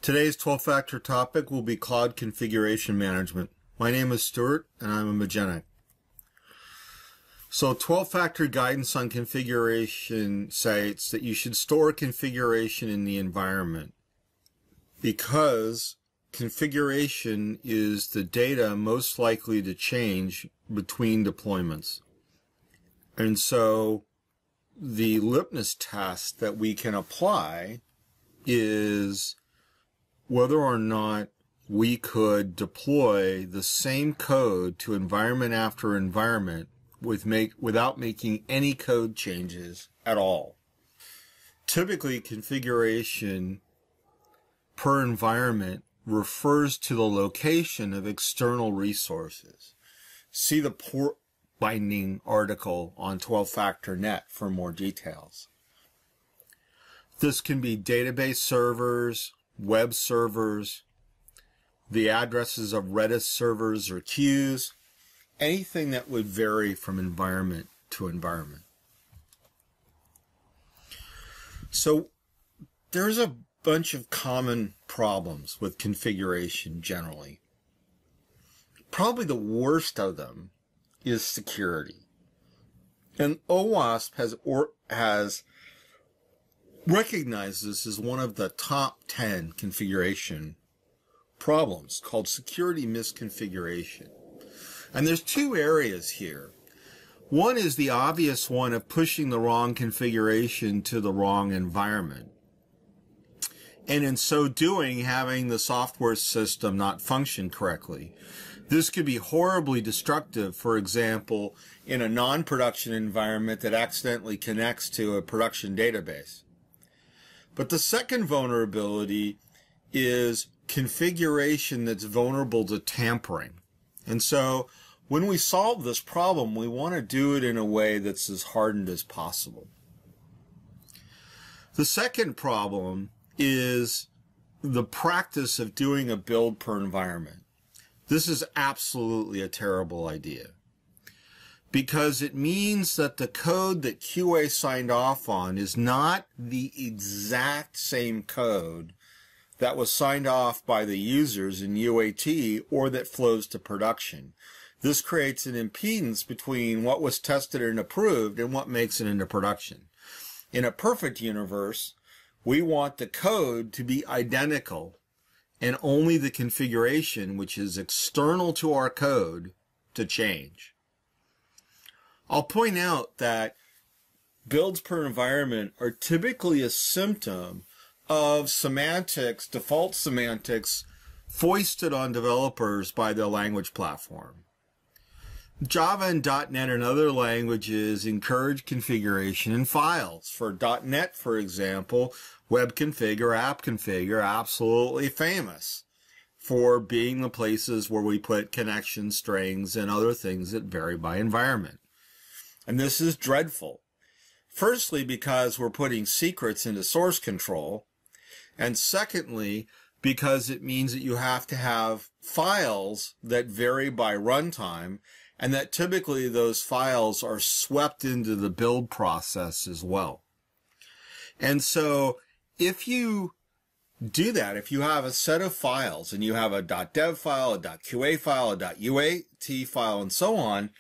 Today's 12-factor topic will be cloud configuration management. My name is Stuart, and I'm a Magenic. So 12-factor guidance on configuration states that you should store configuration in the environment because configuration is the data most likely to change between deployments. And so the litmus test that we can apply is whether or not we could deploy the same code to environment after environment without making any code changes at all. Typically, configuration per environment refers to the location of external resources. See the port binding article on 12factor.net for more details. This can be database servers, web servers, the addresses of Redis servers or queues, anything that would vary from environment to environment. So there's a bunch of common problems with configuration generally. Probably the worst of them is security. And OWASP has recognized this as one of the top 10 configuration problems called security misconfiguration. And there's two areas here. One is the obvious one of pushing the wrong configuration to the wrong environment. And in so doing, having the software system not function correctly. This could be horribly destructive, for example, in a non-production environment that accidentally connects to a production database. But the second vulnerability is configuration that's vulnerable to tampering. And so when we solve this problem, we want to do it in a way that's as hardened as possible. The second problem is the practice of doing a build per environment. This is absolutely a terrible idea because it means that the code that QA signed off on is not the exact same code that was signed off by the users in UAT or that flows to production. This creates an impedance between what was tested and approved and what makes it into production. In a perfect universe, we want the code to be identical and only the configuration, which is external to our code, to change. I'll point out that builds per environment are typically a symptom of semantics, default semantics, foisted on developers by the language platform. Java and .NET and other languages encourage configuration in files. For .NET, for example, web config or app config are absolutely famous for being the places where we put connection strings and other things that vary by environment. And this is dreadful. Firstly, because we're putting secrets into source control. And secondly, because it means that you have to have files that vary by runtime, and that typically those files are swept into the build process as well. And so if you do that, if you have a set of files and you have a .dev file, a .qa file, a .uat file, and so on,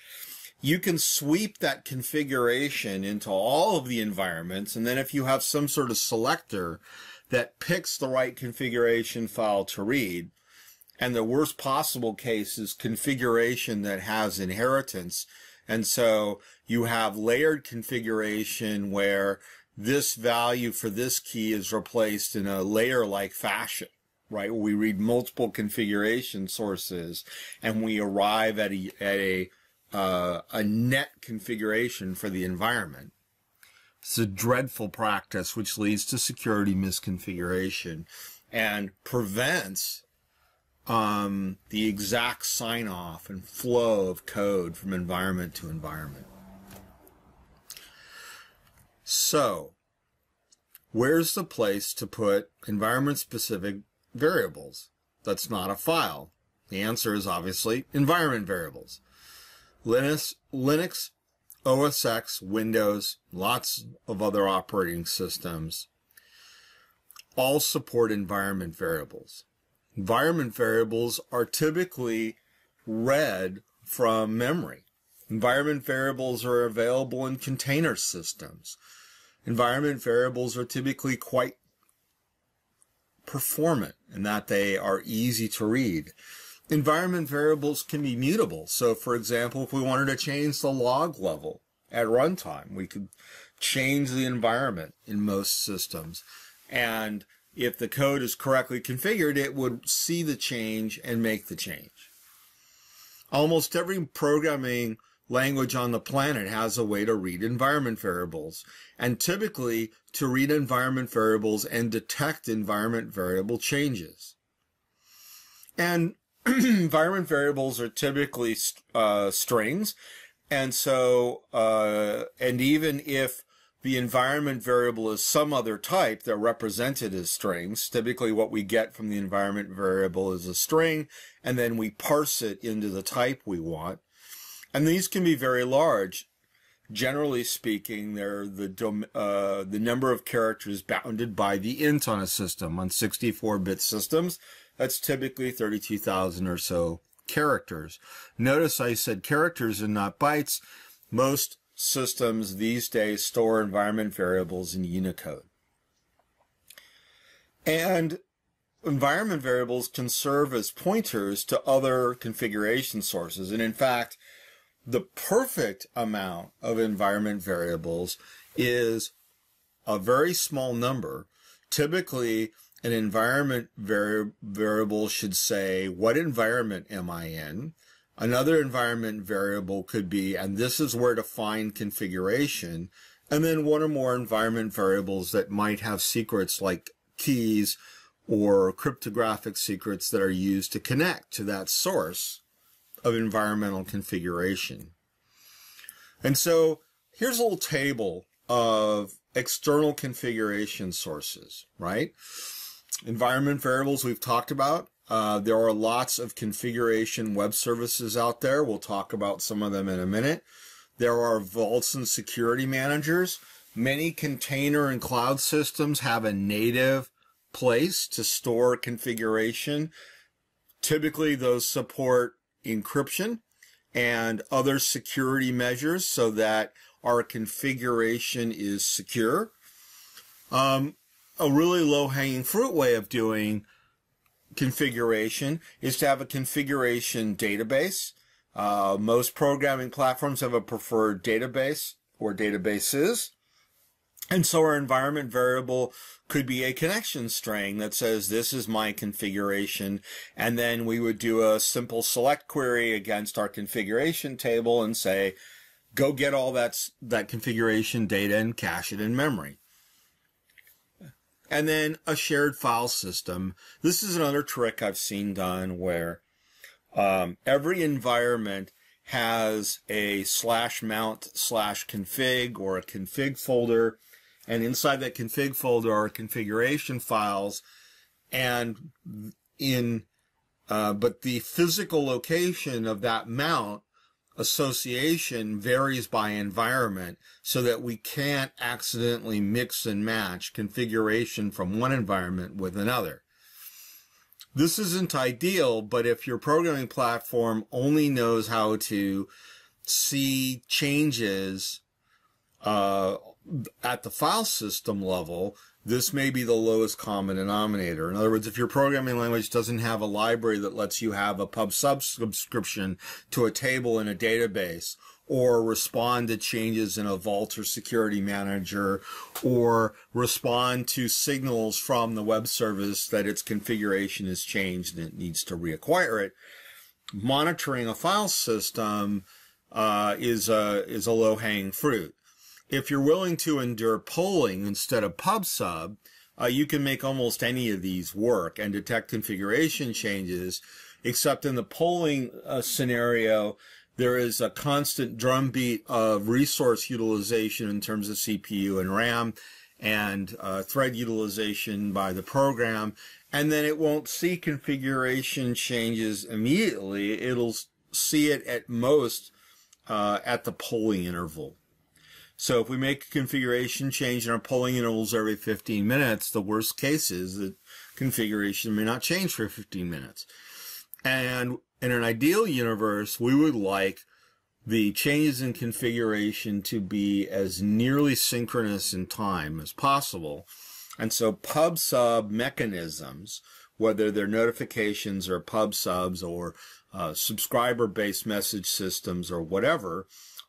you can sweep that configuration into all of the environments. And then if you have some sort of selector that picks the right configuration file to read, and the worst possible case is configuration that has inheritance. And so you have layered configuration where this value for this key is replaced in a layer-like fashion, right? Where we read multiple configuration sources and we arrive at a net configuration for the environment. It's a dreadful practice which leads to security misconfiguration and prevents the exact sign-off and flow of code from environment to environment. So, where's the place to put environment-specific variables? That's not a file. The answer is obviously environment variables. Linux, OS X, Windows, lots of other operating systems all support environment variables. Environment variables are typically read from memory. Environment variables are available in container systems. Environment variables are typically quite performant in that they are easy to read. Environment variables can be mutable. So, for example, if we wanted to change the log level at runtime, we could change the environment in most systems. And if the code is correctly configured, it would see the change and make the change. Almost every programming language on the planet has a way to read environment variables, and typically to read environment variables and detect environment variable changes. And environment variables are typically strings, and so and even if the environment variable is some other type, they're represented as strings. Typically what we get from the environment variable is a string, and then we parse it into the type we want. And these can be very large. Generally speaking, they're the number of characters bounded by the int on a system. On 64-bit systems, that's typically 32,000 or so characters. Notice I said characters and not bytes. Most systems these days store environment variables in Unicode. And environment variables can serve as pointers to other configuration sources. And in fact, the perfect amount of environment variables is a very small number. Typically, an environment variable should say, what environment am I in? Another environment variable could be, and this is where to find configuration. And then one or more environment variables that might have secrets like keys or cryptographic secrets that are used to connect to that source of environmental configuration. And so here's a little table of external configuration sources, right? Environment variables we've talked about. There are lots of configuration web services out there. We'll talk about some of them in a minute. There are vaults and security managers. Many container and cloud systems have a native place to store configuration. Typically, those support encryption and other security measures so that our configuration is secure. A really low-hanging fruit way of doing configuration is to have a configuration database. Most programming platforms have a preferred database or databases. And so our environment variable could be a connection string that says this is my configuration, and then we would do a simple select query against our configuration table and say, go get all that configuration data and cache it in memory. And then a shared file system. This is another trick I've seen done where every environment has a /mount/config or a config folder. And inside that config folder are configuration files, and but the physical location of that mount association varies by environment, so that we can't accidentally mix and match configuration from one environment with another. This isn't ideal, but if your programming platform only knows how to see changes at the file system level, this may be the lowest common denominator. In other words, if your programming language doesn't have a library that lets you have a pub sub subscription to a table in a database, or respond to changes in a vault or security manager, or respond to signals from the web service that its configuration has changed and it needs to reacquire it, monitoring a file system is a low-hanging fruit. If you're willing to endure polling instead of pub/sub, you can make almost any of these work and detect configuration changes, except in the polling scenario, there is a constant drumbeat of resource utilization in terms of CPU and RAM and thread utilization by the program, and then it won't see configuration changes immediately. It'll see it at most at the polling interval. So if we make a configuration change and our polling intervals every 15 minutes, the worst case is that configuration may not change for 15 minutes. And in an ideal universe, we would like the changes in configuration to be as nearly synchronous in time as possible. And so pub-sub mechanisms, whether they're notifications or pub-subs or subscriber-based message systems or whatever,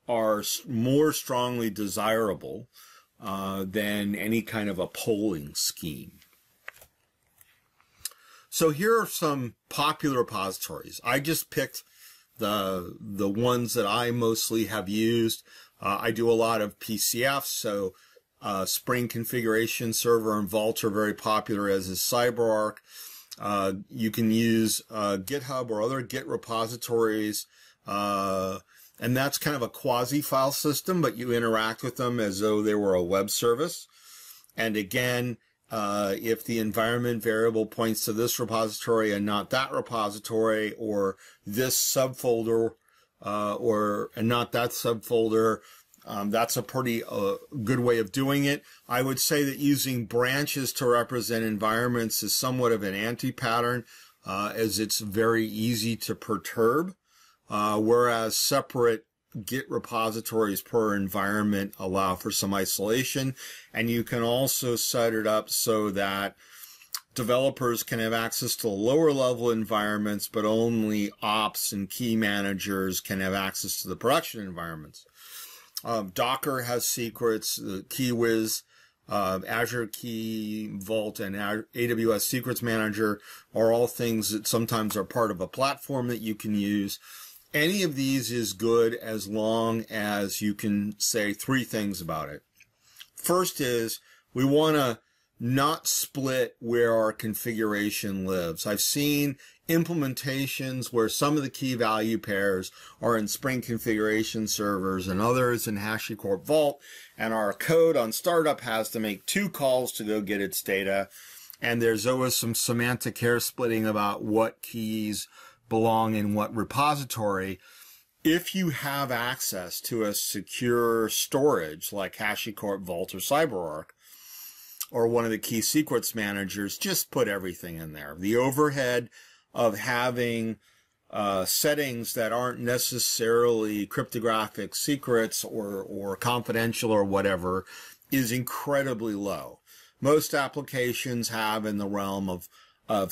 are more strongly desirable than any kind of a polling scheme. So here are some popular repositories. I just picked the ones that I mostly have used. I do a lot of PCFs, so Spring Configuration Server and Vault are very popular, as is CyberArk. You can use GitHub or other Git repositories, and that's kind of a quasi-file system, but you interact with them as though they were a web service. And again, if the environment variable points to this repository and not that repository, or this subfolder and not that subfolder, that's a pretty good way of doing it. I would say that using branches to represent environments is somewhat of an anti-pattern, as it's very easy to perturb, whereas separate Git repositories per environment allow for some isolation. And you can also set it up so that developers can have access to lower level environments, but only ops and key managers can have access to the production environments. Docker has secrets, KeyWiz, Azure Key Vault, and AWS Secrets Manager are all things that sometimes are part of a platform that you can use. Any of these is good as long as you can say three things about it. First is we want to not split where our configuration lives. I've seen implementations where some of the key value pairs are in Spring Configuration Servers and others in HashiCorp Vault, and our code on startup has to make 2 calls to go get its data. And there's always some semantic hair splitting about what keys belong in what repository. If you have access to a secure storage like HashiCorp Vault or CyberArk, or one of the key secrets managers, just put everything in there. The overhead of having settings that aren't necessarily cryptographic secrets or confidential or whatever is incredibly low. Most applications have in the realm of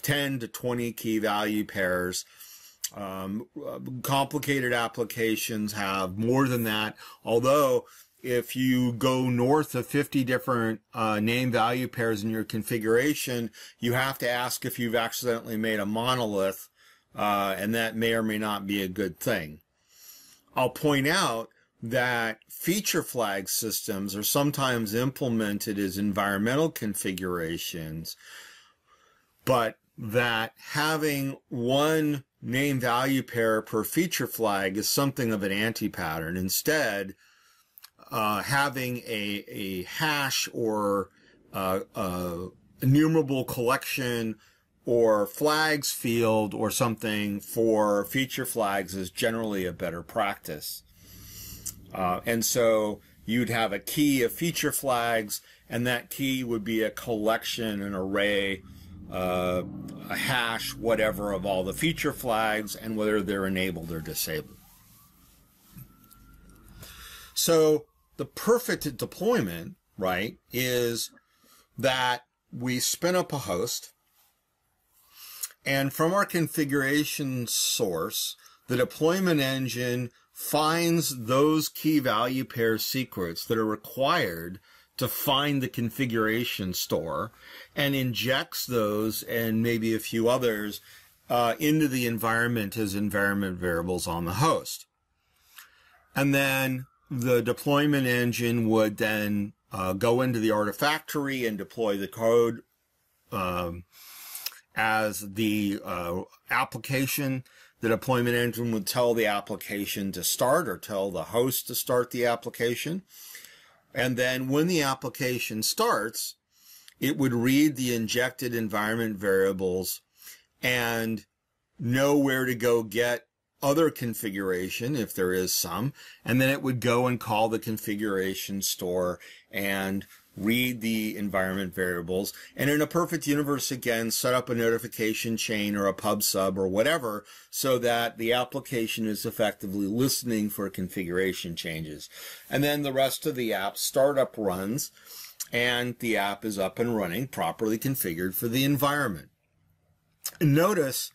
10 to 20 key value pairs. Complicated applications have more than that, although if you go north of 50 different name value pairs in your configuration, you have to ask if you've accidentally made a monolith, and that may or may not be a good thing. I'll point out that feature flag systems are sometimes implemented as environmental configurations, but that having one name value pair per feature flag is something of an anti-pattern. Instead, having a hash or a enumerable collection or flags field or something for feature flags is generally a better practice. And so you'd have a key of feature flags, and that key would be a collection, an array, a hash, whatever, of all the feature flags and whether they're enabled or disabled. So the perfect deployment, right, is that we spin up a host, and from our configuration source, the deployment engine finds those key value pair secrets that are required to find the configuration store and injects those and maybe a few others into the environment as environment variables on the host. And then the deployment engine would then go into the Artifactory and deploy the code as the application. The deployment engine would tell the application to start or tell the host to start the application. And then when the application starts, it would read the injected environment variables and know where to go get other configuration, if there is some, and then it would go and call the configuration store and read the environment variables, and in a perfect universe, again, set up a notification chain or a pub sub or whatever so that the application is effectively listening for configuration changes. And then the rest of the app startup runs, and the app is up and running, properly configured for the environment. Notice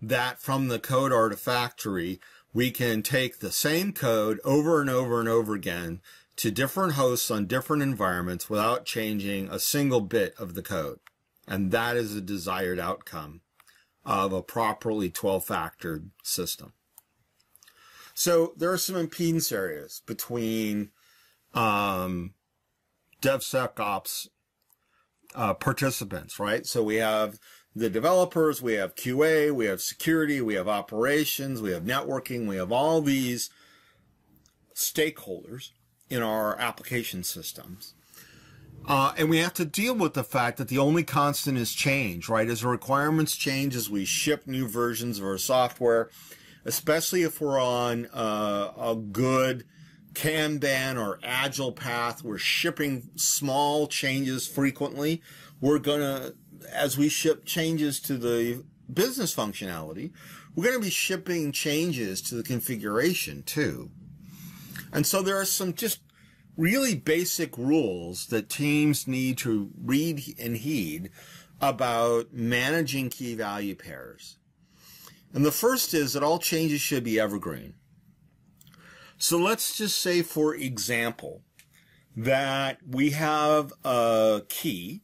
that from the code artifactory, we can take the same code over and over and over again to different hosts on different environments without changing a single bit of the code. And that is a desired outcome of a properly 12-factored system. So there are some impedance areas between DevSecOps participants, right? So we have the developers, we have QA, we have security, we have operations, we have networking, we have all these stakeholders in our application systems. And we have to deal with the fact that the only constant is change, right? As the requirements change, as we ship new versions of our software, especially if we're on a good Kanban or Agile path, we're shipping small changes frequently. We're going to, as we ship changes to the business functionality, we're going to be shipping changes to the configuration too. And so there are some just really basic rules that teams need to read and heed about managing key value pairs. And the first is that all changes should be evergreen. So let's just say, for example, that we have a key,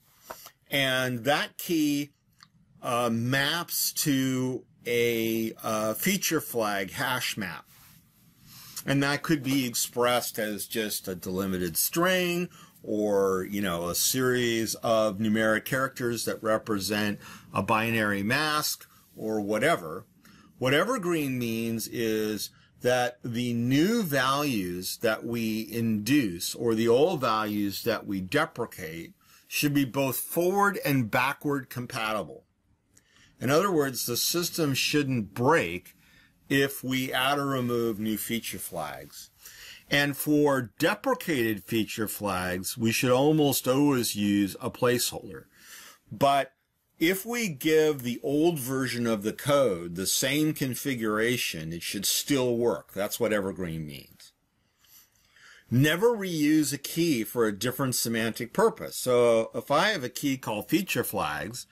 and that key maps to a feature flag hash map. And that could be expressed as just a delimited string or, you know, a series of numeric characters that represent a binary mask or whatever. What evergreen means is that the new values that we induce or the old values that we deprecate should be both forward and backward compatible. In other words, the system shouldn't break if we add or remove new feature flags. And for deprecated feature flags, we should almost always use a placeholder. But if we give the old version of the code the same configuration, it should still work. That's what evergreen means. Never reuse a key for a different semantic purpose. So if I have a key called feature flags,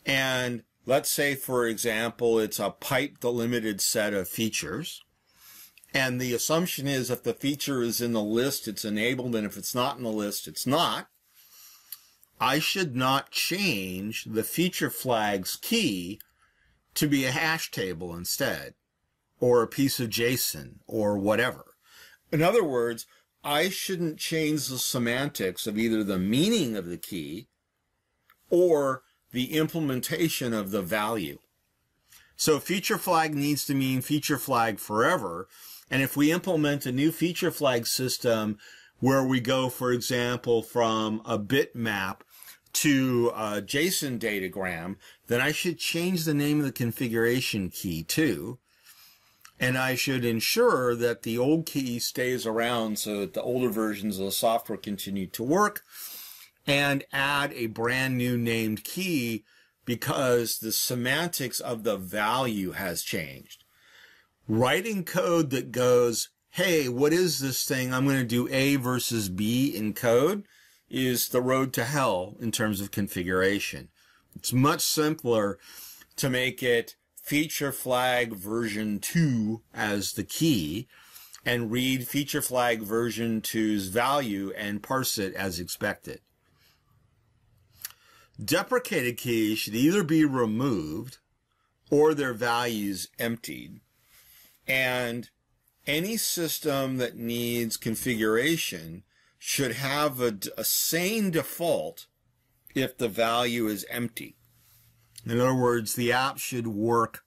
and let's say, for example, it's a pipe delimited set of features, and the assumption is if the feature is in the list, it's enabled, and if it's not in the list, it's not, I should not change the feature flag's key to be a hash table instead, or a piece of JSON, or whatever. In other words, I shouldn't change the semantics of either the meaning of the key or the implementation of the value. So feature flag needs to mean feature flag forever. And if we implement a new feature flag system where we go, for example, from a bitmap to a JSON datagram, then I should change the name of the configuration key too. And I should ensure that the old key stays around so that the older versions of the software continue to work, and add a brand new named key because the semantics of the value has changed. Writing code that goes, hey, what is this thing? I'm going to do A versus B in code is the road to hell in terms of configuration. It's much simpler to make it feature flag version 2 as the key and read feature flag version 2's value and parse it as expected. Deprecated keys should either be removed or their values emptied. And any system that needs configuration should have a sane default if the value is empty. In other words, the app should work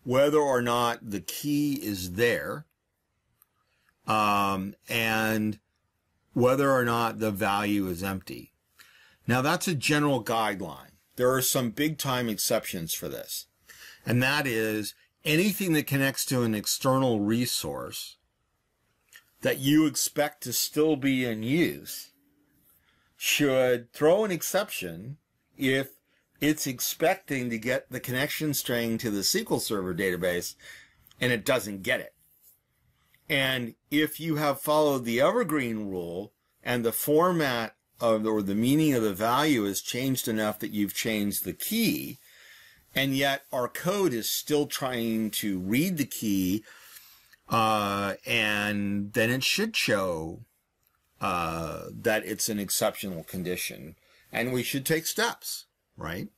whether or not the key is there, and whether or not the value is empty. Now, that's a general guideline. There are some big-time exceptions for this. And that is, anything that connects to an external resource that you expect to still be in use should throw an exception if it's expecting to get the connection string to the SQL Server database and it doesn't get it. And if you have followed the evergreen rule and the format of, or the meaning of the value has changed enough that you've changed the key, and yet our code is still trying to read the key, and then it should show that it's an exceptional condition, and we should take steps, right?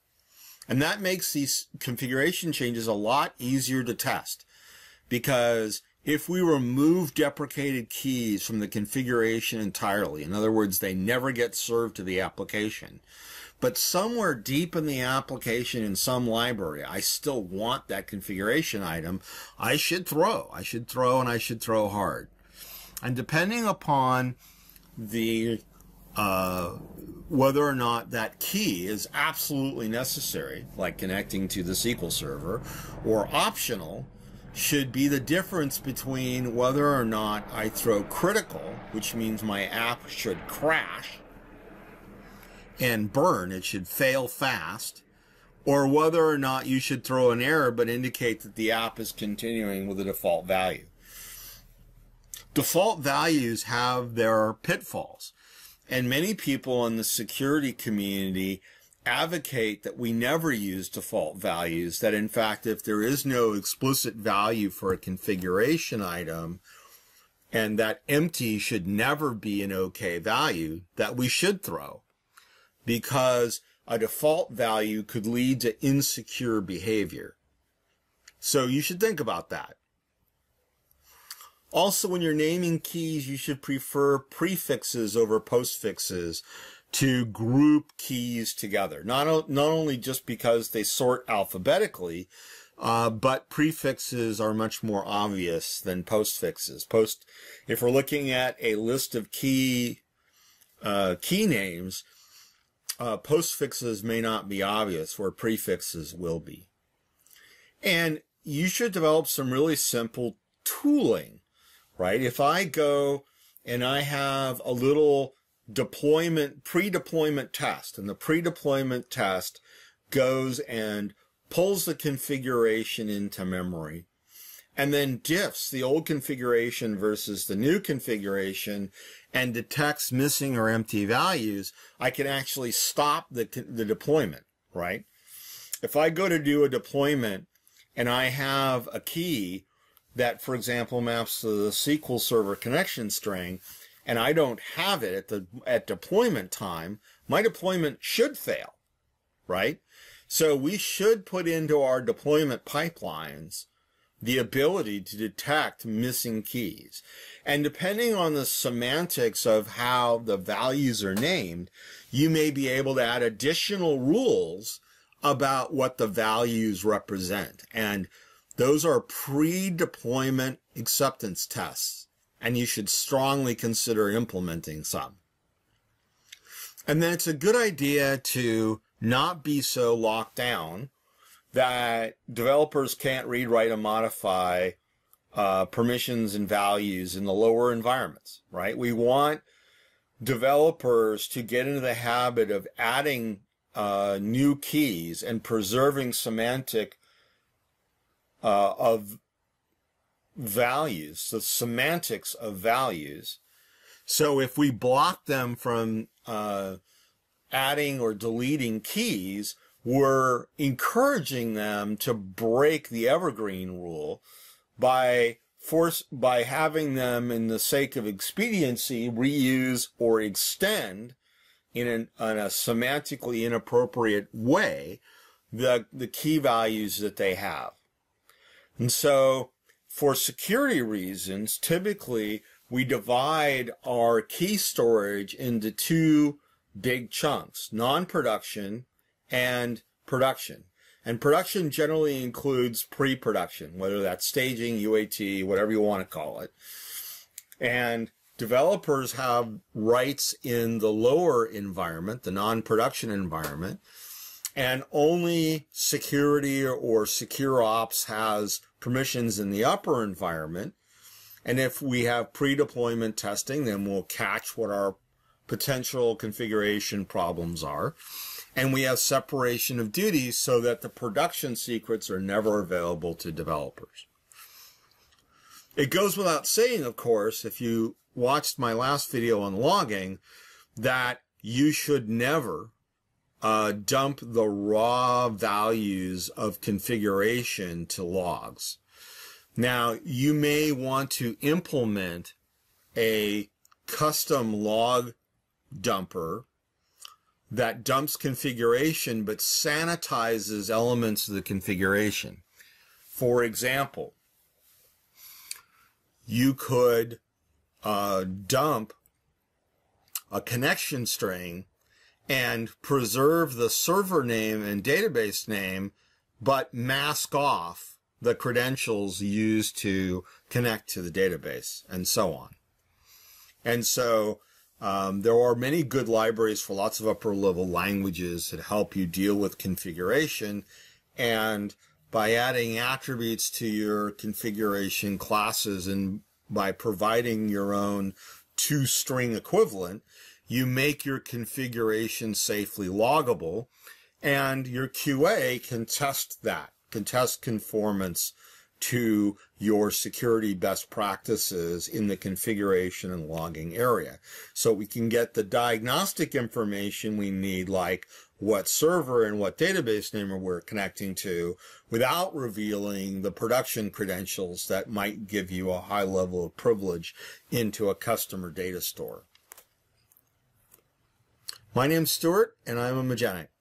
And that makes these configuration changes a lot easier to test, because if we remove deprecated keys from the configuration entirely, in other words, they never get served to the application, but somewhere deep in the application in some library, I still want that configuration item, I should throw, and I should throw hard. And depending upon the whether or not that key is absolutely necessary, like connecting to the SQL Server, or optional, should be the difference between whether or not I throw critical, which means my app should crash and burn, it should fail fast, or whether or not you should throw an error but indicate that the app is continuing with a default value. Default values have their pitfalls, and many people in the security community advocate that we never use default values, that in fact, if there is no explicit value for a configuration item, and that empty should never be an okay value, that we should throw, because a default value could lead to insecure behavior. So you should think about that. Also, when you're naming keys, you should prefer prefixes over postfixes to group keys together. Not only just because they sort alphabetically, but prefixes are much more obvious than postfixes. If we're looking at a list of key names, postfixes may not be obvious, where prefixes will be. And you should develop some really simple tooling, right? If I go and I have a little pre-deployment test, and the pre-deployment test goes and pulls the configuration into memory, and then diffs the old configuration versus the new configuration and detects missing or empty values, I can actually stop the deployment, right? If I go to do a deployment and I have a key that, for example, maps to the SQL Server connection string, and I don't have it at deployment time, my deployment should fail, right? So we should put into our deployment pipelines the ability to detect missing keys. And depending on the semantics of how the values are named, you may be able to add additional rules about what the values represent. And those are pre-deployment acceptance tests, and you should strongly consider implementing some. And then it's a good idea to not be so locked down that developers can't read, write, and modify permissions and values in the lower environments, right? We want developers to get into the habit of adding new keys and preserving semantic of values, the semantics of values. So if we block them from adding or deleting keys, we're encouraging them to break the evergreen rule by having them, in the sake of expediency, reuse or extend in a semantically inappropriate way the key values that they have. And so for security reasons, typically we divide our key storage into two big chunks: non-production and production. And production generally includes pre-production, whether that's staging, UAT, whatever you want to call it. And developers have rights in the lower environment, the non-production environment, and only security or secure ops has permissions in the upper environment. And if we have pre-deployment testing, then we'll catch what our potential configuration problems are. And we have separation of duties so that the production secrets are never available to developers. It goes without saying, of course, if you watched my last video on logging, that you should never dump the raw values of configuration to logs. Now, you may want to implement a custom log dumper that dumps configuration but sanitizes elements of the configuration. For example, you could dump a connection string and preserve the server name and database name, but mask off the credentials used to connect to the database, and so on. And so there are many good libraries for lots of upper-level languages that help you deal with configuration, and by adding attributes to your configuration classes and by providing your own two-string equivalent, you make your configuration safely loggable, and your QA can test that, can test conformance to your security best practices in the configuration and logging area. So we can get the diagnostic information we need, like what server and what database name we're connecting to, without revealing the production credentials that might give you a high level of privilege into a customer data store. My name's Stuart, and I'm a Magenic.